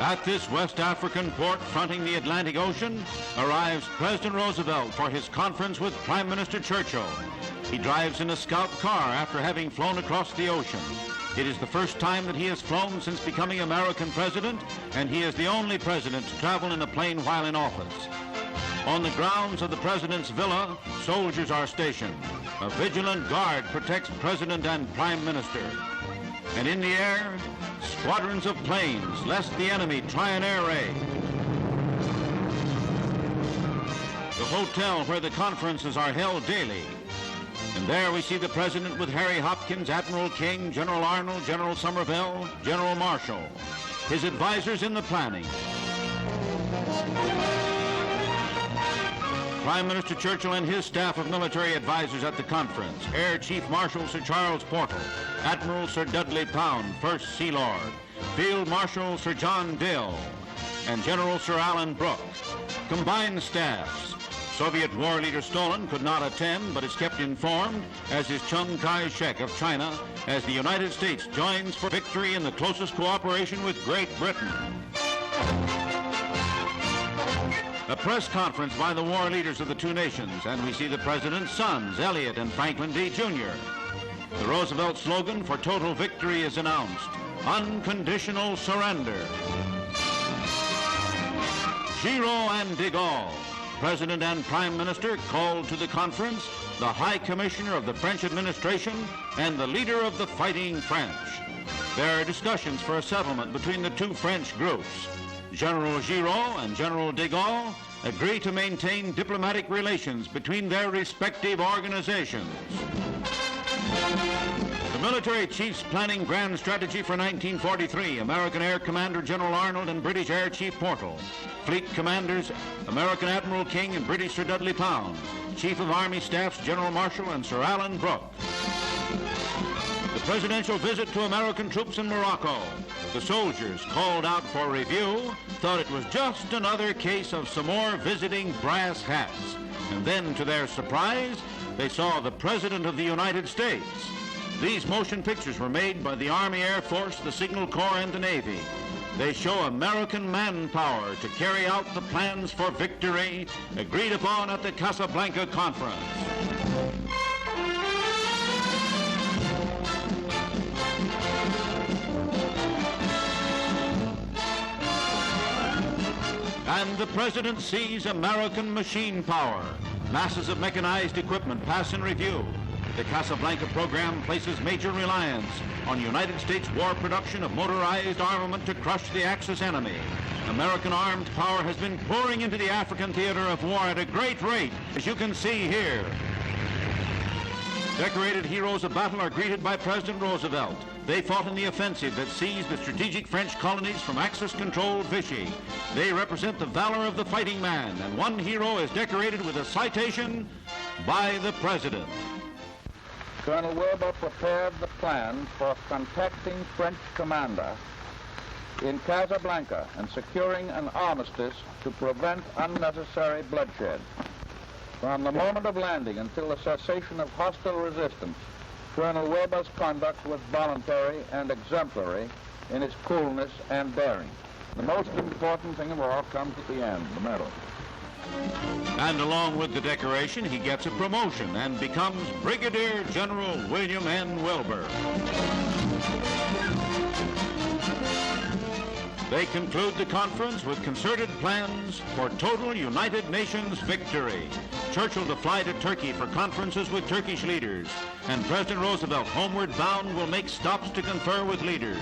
At this West African port fronting the Atlantic Ocean arrives President Roosevelt for his conference with Prime Minister Churchill. He drives in a scout car after having flown across the ocean. It is the first time that he has flown since becoming American president, and he is the only president to travel in a plane while in office. On the grounds of the president's villa, soldiers are stationed. A vigilant guard protects president and prime minister. And in the air, squadrons of planes, lest the enemy try an air raid. The hotel where the conferences are held daily. And there we see the president with Harry Hopkins, Admiral King, General Arnold, General Somerville, General Marshall, his advisors in the planning. Prime Minister Churchill and his staff of military advisors at the conference: Air Chief Marshal Sir Charles Portal, Admiral Sir Dudley Pound, First Sea Lord, Field Marshal Sir John Dill, and General Sir Alan Brooke. Combined staffs. Soviet war leader Stalin could not attend, but is kept informed, as is Chiang Kai-shek of China, as the United States joins for victory in the closest cooperation with Great Britain. A press conference by the war leaders of the two nations, and we see the president's sons, Elliott and Franklin D. Jr. The Roosevelt slogan for total victory is announced: unconditional surrender. Giraud and de Gaulle, President and Prime Minister, called to the conference the High Commissioner of the French administration and the leader of the fighting French. There are discussions for a settlement between the two French groups. General Giraud and General de Gaulle agree to maintain diplomatic relations between their respective organizations. The military chiefs planning grand strategy for 1943, American Air Commander General Arnold and British Air Chief Portal. Fleet commanders, American Admiral King and British Sir Dudley Pound. Chief of Army Staffs General Marshall and Sir Alan Brooke. The presidential visit to American troops in Morocco. The soldiers, called out for review, thought it was just another case of some more visiting brass hats. And then, to their surprise, they saw the President of the United States. These motion pictures were made by the Army, Air Force, the Signal Corps, and the Navy. They show American manpower to carry out the plans for victory agreed upon at the Casablanca Conference. And the President sees American machine power. Masses of mechanized equipment pass in review. The Casablanca program places major reliance on United States war production of motorized armament to crush the Axis enemy. American armed power has been pouring into the African theater of war at a great rate, as you can see here. Decorated heroes of battle are greeted by President Roosevelt. They fought in the offensive that seized the strategic French colonies from Axis-controlled Vichy. They represent the valor of the fighting man, and one hero is decorated with a citation by the President. Colonel Weber prepared the plans for contacting French commander in Casablanca and securing an armistice to prevent unnecessary bloodshed. From the moment of landing until the cessation of hostile resistance, Colonel Weber's conduct was voluntary and exemplary in its coolness and daring. The most important thing of all comes at the end, the medal. And along with the decoration, he gets a promotion and becomes Brigadier General William N. Wilbur. They conclude the conference with concerted plans for total United Nations victory. Churchill to fly to Turkey for conferences with Turkish leaders, and President Roosevelt, homeward bound, will make stops to confer with leaders.